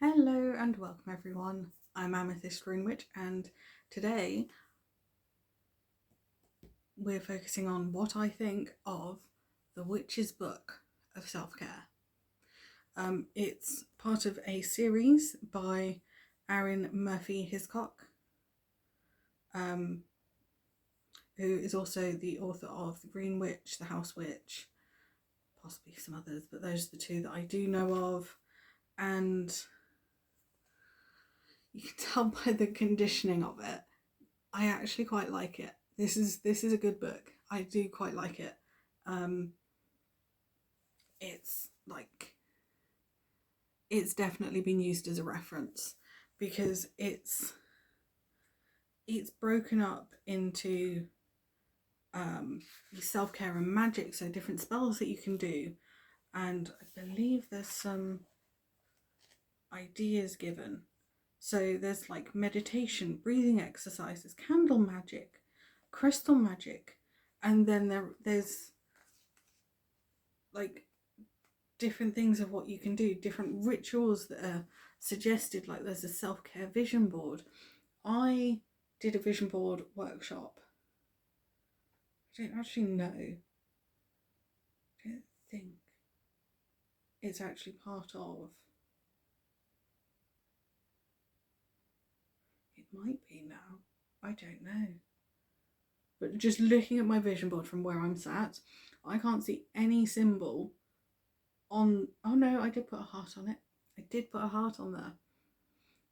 Hello and welcome everyone. I'm Amethyst Greenwich and today we're focusing on what I think of the Witch's Book of Self-Care. It's part of a series by Erin Murphy Hiscock, who is also the author of The Green Witch, The House Witch, possibly some others, but those are the two that I do know of. And you can tell by the conditioning of it, I actually quite like it. This is a good book. I do quite like it. It's definitely been used as a reference because it's broken up into self-care and magic, so different spells that you can do, and I believe there's some ideas given. So there's like meditation, breathing exercises, candle magic, crystal magic, and then there's like different things of what you can do, different rituals that are suggested. Like there's a self-care vision board. I did a vision board workshop. I don't actually know. I don't think it's actually part of. It might be now. I don't know. But just looking at my vision board from where I'm sat, I can't see any symbol on. Oh no, I did put a heart on it. I did put a heart on there.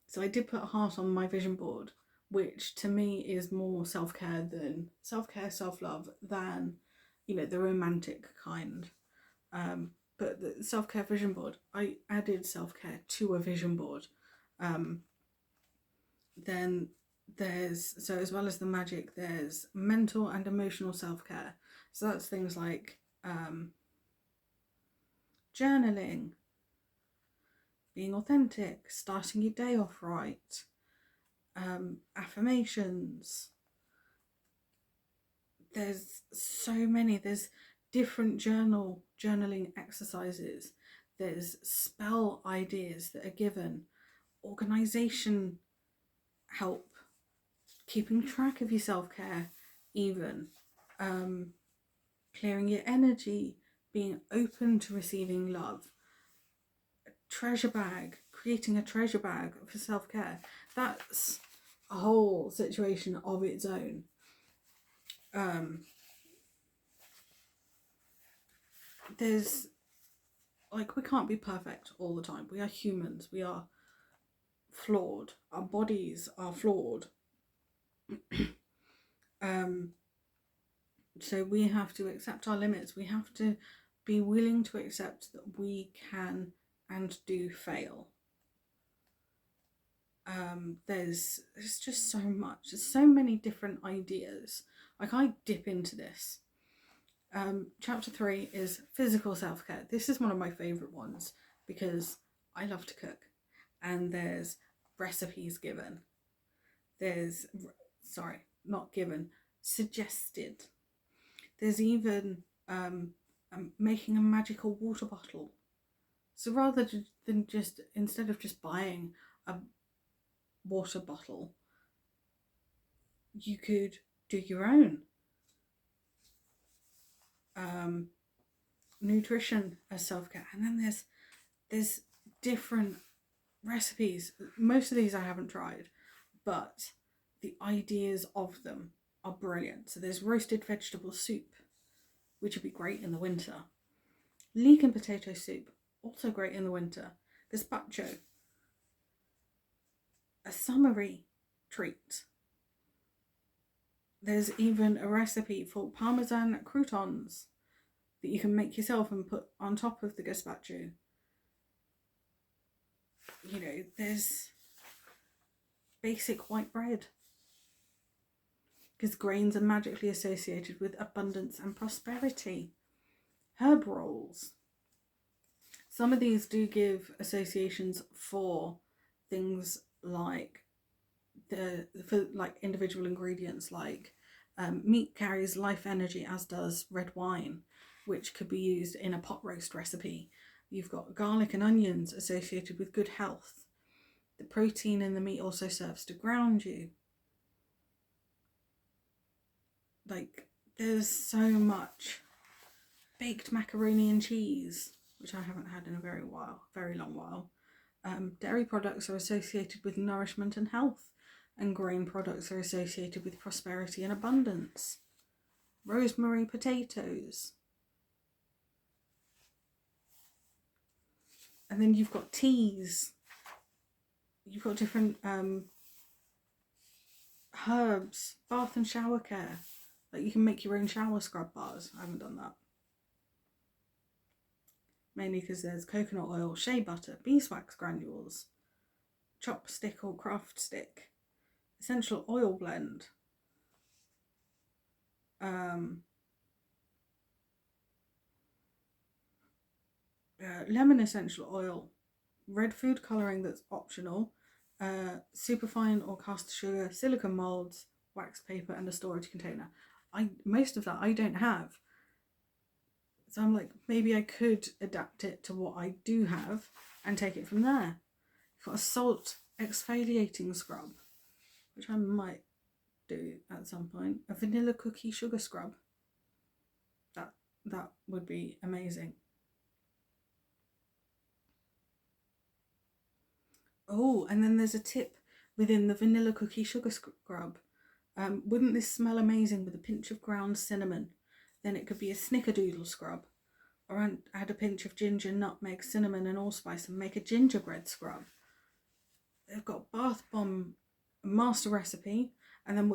So I did put a heart on my vision board, which to me is more self-care, self-love than, the romantic kind. But the self-care vision board, I added self-care to a vision board. Then so as well as the magic, there's mental and emotional self-care. So that's things like journaling, being authentic, starting your day off right, affirmations. There's so many. There's different journaling exercises. There's spell ideas that are given, organization help, keeping track of your self-care, even clearing your energy, being open to receiving love, treasure bag, creating a treasure bag for self-care. That's a whole situation of its own. There's we can't be perfect all the time. We are humans. We are flawed. Our bodies are flawed. So we have to accept our limits. We have to be willing to accept that we can and do fail. There's just so much. There's so many different ideas. I dip into this. Chapter 3 is physical self-care. This is one of my favourite ones because I love to cook, and there's recipes given. Not given, suggested. There's even making a magical water bottle. So rather than instead of just buying a water bottle, you could do your own. Nutrition as self-care, and then there's different recipes. Most of these I haven't tried, but the ideas of them are brilliant. So there's roasted vegetable soup, which would be great in the winter. Leek and potato soup, also great in the winter. Gazpacho, a summery treat. There's even a recipe for parmesan croutons that you can make yourself and put on top of the gazpacho. There's basic white bread, because grains are magically associated with abundance and prosperity. Herb rolls. Some of these do give associations for things like individual ingredients, like meat carries life energy, as does red wine, which could be used in a pot roast recipe. You've got garlic and onions associated with good health. The protein in the meat also serves to ground you. Like, there's so much. Baked macaroni and cheese, which I haven't had in a very long while. Dairy products are associated with nourishment and health, and grain products are associated with prosperity and abundance. Rosemary potatoes. And then you've got teas. You've got different herbs, bath and shower care. Like, you can make your own shower scrub bars. I haven't done that. Mainly because there's coconut oil, shea butter, beeswax granules, chopstick or craft stick, essential oil blend, lemon essential oil, red food colouring that's optional, superfine or cast sugar, silicone moulds, wax paper, and a storage container. Most of that I don't have. So I'm like, maybe I could adapt it to what I do have and take it from there. You've got a salt exfoliating scrub, which I might do at some point. A vanilla cookie sugar scrub. That would be amazing. Oh, and then there's a tip within the vanilla cookie sugar scrub. Wouldn't this smell amazing with a pinch of ground cinnamon? Then it could be a snickerdoodle scrub. Or add a pinch of ginger, nutmeg, cinnamon and allspice and make a gingerbread scrub. They've got bath bomb master recipe, and then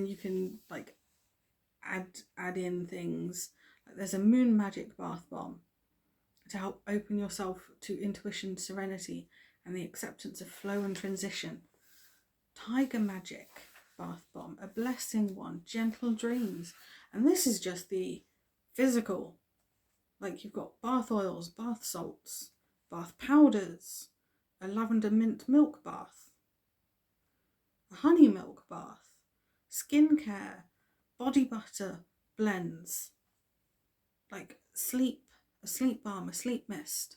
you can like add in things. Like, there's a moon magic bath bomb to help open yourself to intuition, serenity and the acceptance of flow and transition. Tiger magic bath bomb, a blessing one, gentle dreams. And this is just the physical. Like, you've got bath oils, bath salts, bath powders, a lavender mint milk bath, a honey milk bath, skincare, body butter blends, like a sleep balm, a sleep mist.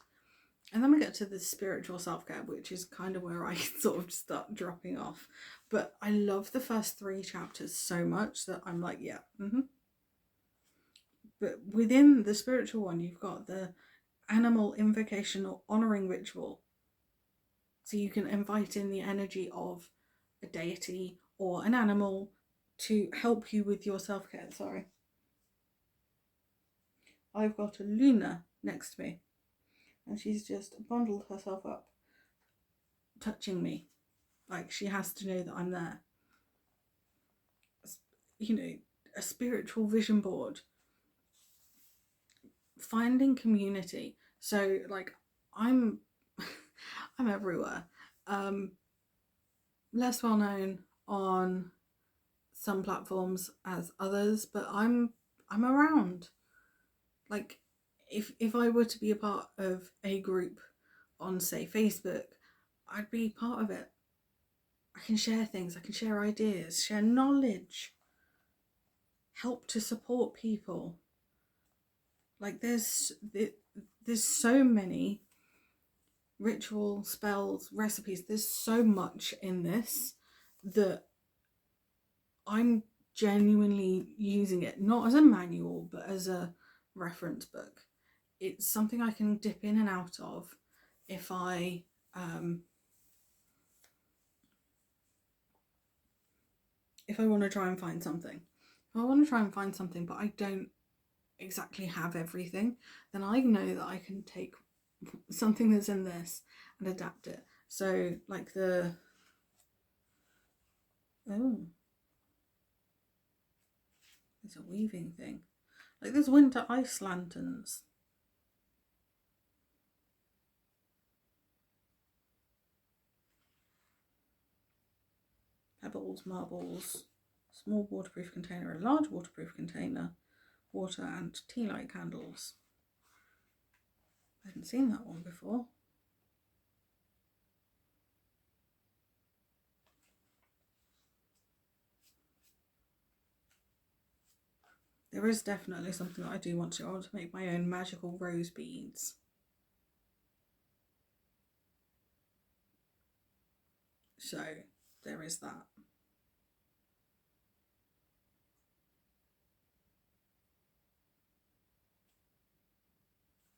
And then we get to the spiritual self-care, which is kind of where I sort of start dropping off. But I love the first 3 chapters so much that I'm like, yeah, But within the spiritual one, you've got the animal invocation or honouring ritual. So you can invite in the energy of a deity or an animal to help you with your self-care. Sorry. I've got a Luna next to me, and she's just bundled herself up, touching me. Like, she has to know that I'm there. You know, a spiritual vision board. Finding community. So, like, I'm everywhere. Less well known on some platforms as others, but I'm around. Like, if I were to be a part of a group on, say, Facebook, I'd be part of it. I can share things, I can share ideas, share knowledge, help to support people. Like, there's so many ritual, spells, recipes. There's so much in this that I'm genuinely using it, not as a manual, but as a reference book. It's something I can dip in and out of if I want to try and find something. If I want to try and find something, but I don't exactly have everything, then I know that I can take something that's in this and adapt it. So, like there's a weaving thing. Like, there's winter ice lanterns. Pebbles, marbles, small waterproof container, a large waterproof container, water and tea light candles. I hadn't seen that one before. There is definitely something that I do want to. I want to make my own magical rose beads. So there is that.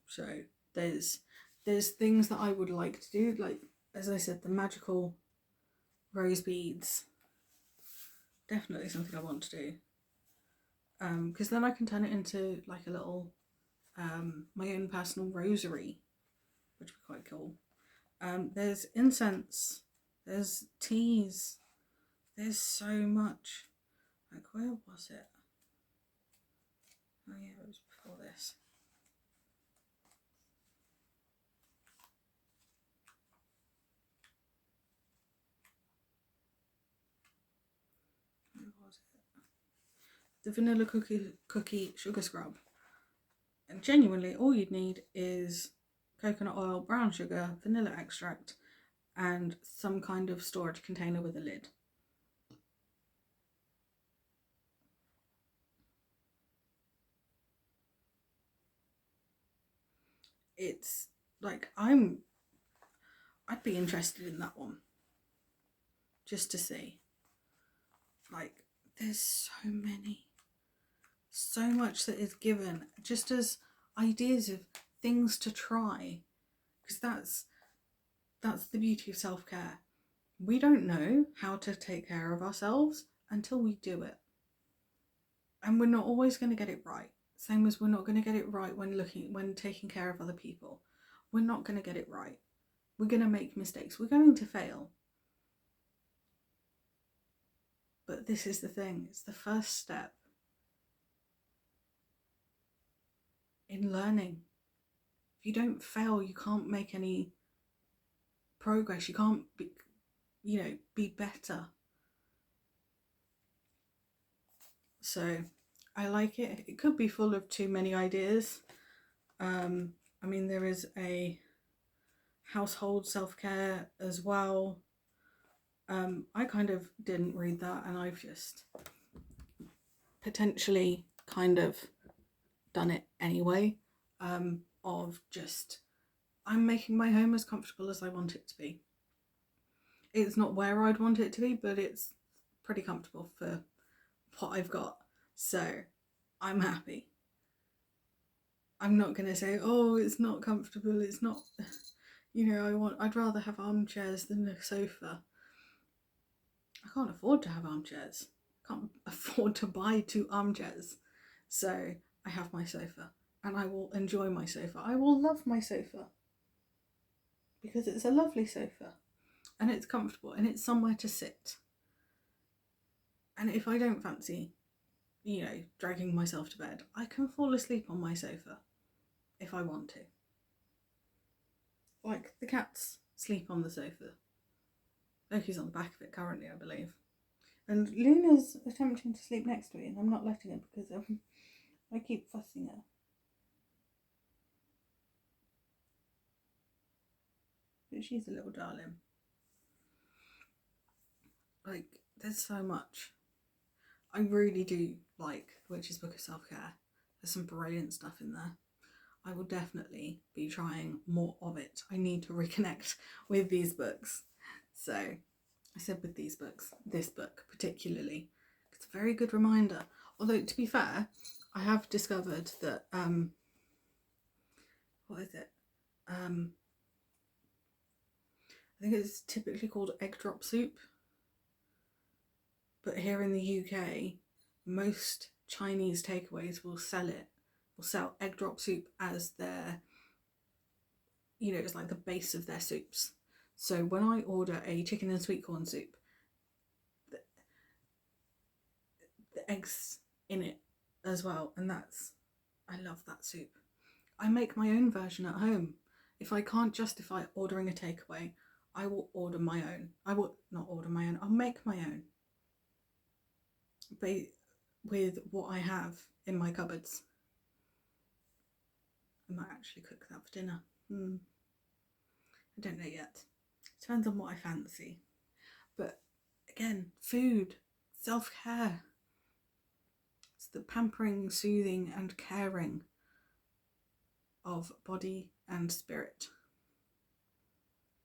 So there's things that I would like to do, like as I said, the magical rose beads. Definitely something I want to do. Because then I can turn it into like a little my own personal rosary, which would be quite cool. There's incense, there's teas, there's so much. Like, where was it? Oh yeah, it was before this. Where was it? The vanilla cookie sugar scrub. And genuinely, all you'd need is coconut oil, brown sugar, vanilla extract, and some kind of storage container with a lid. It's like I'd be interested in that one just to see. Like, there's so much that is given just as ideas of things to try, because that's the beauty of self-care. We don't know how to take care of ourselves until we do it, and we're not always going to get it right. Same as we're not going to get it right when taking care of other people. We're not going to get it right. We're going to make mistakes. We're going to fail. But this is the thing, it's the first step in learning. If you don't fail, you can't make any progress. You can't be better. So I like it. It could be full of too many ideas. I mean, there is a household self-care as well. I kind of didn't read that, and I've just potentially kind of done it anyway. Of just, I'm making my home as comfortable as I want it to be. It's not where I'd want it to be, but it's pretty comfortable for what I've got. So I'm happy. I'm not going to say, oh, it's not comfortable, it's not, I'd rather have armchairs than a sofa. I can't afford to have armchairs. I can't afford to buy 2 armchairs. So I have my sofa, and I will enjoy my sofa. I will love my sofa because it's a lovely sofa and it's comfortable and it's somewhere to sit. And if I don't fancy, dragging myself to bed, I can fall asleep on my sofa if I want to. Like, the cats sleep on the sofa. Loki's on the back of it currently, I believe. And Luna's attempting to sleep next to me, and I'm not letting her because I keep fussing her. But she's a little darling. Like, there's so much. I really do like the Witch's Book of Self-Care. There's some brilliant stuff in there. I will definitely be trying more of it. I need to reconnect with these books. So I said with these books, this book particularly, it's a very good reminder. Although, to be fair, I have discovered that, what is it? I think it's typically called egg drop soup. But here in the UK, most Chinese takeaways will sell egg drop soup as their, it's like the base of their soups. So when I order a chicken and sweet corn soup, the eggs in it as well, and I love that soup. I make my own version at home. If I can't justify ordering a takeaway, I will order my own. I will not order my own, I'll make my own. But with what I have in my cupboards. I might actually cook that for dinner. I don't know yet. Depends on what I fancy. But again, food, self-care. It's the pampering, soothing and caring of body and spirit.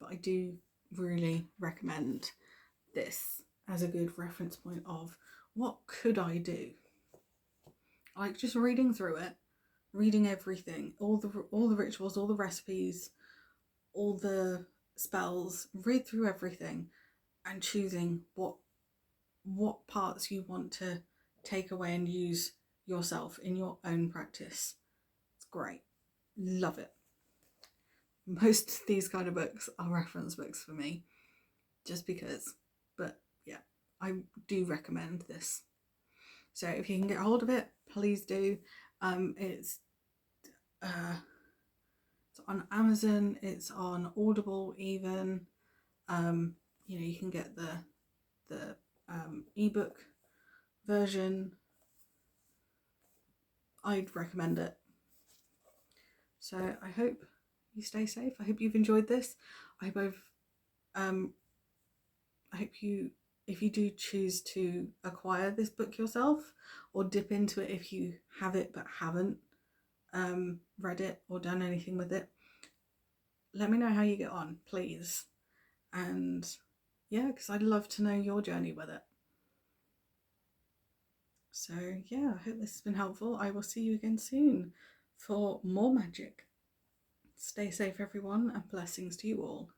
But I do really recommend this as a good reference point of what could I do? Like just reading through it, reading everything, all the rituals, all the recipes, all the spells, read through everything and choosing what parts you want to take away and use yourself in your own practice. It's great. Love it. Most of these kind of books are reference books for me, just because. But yeah, I do recommend this. So if you can get hold of it, please do. It's on Amazon, it's on Audible even. You can get the ebook version. I'd recommend it. So I hope you stay safe. I hope you've enjoyed this. I hope you, if you do choose to acquire this book yourself or dip into it if you have it but haven't read it or done anything with it, let me know how you get on, please. And yeah, because I'd love to know your journey with it. So yeah, I hope this has been helpful. I will see you again soon for more magic. Stay safe, everyone, and blessings to you all.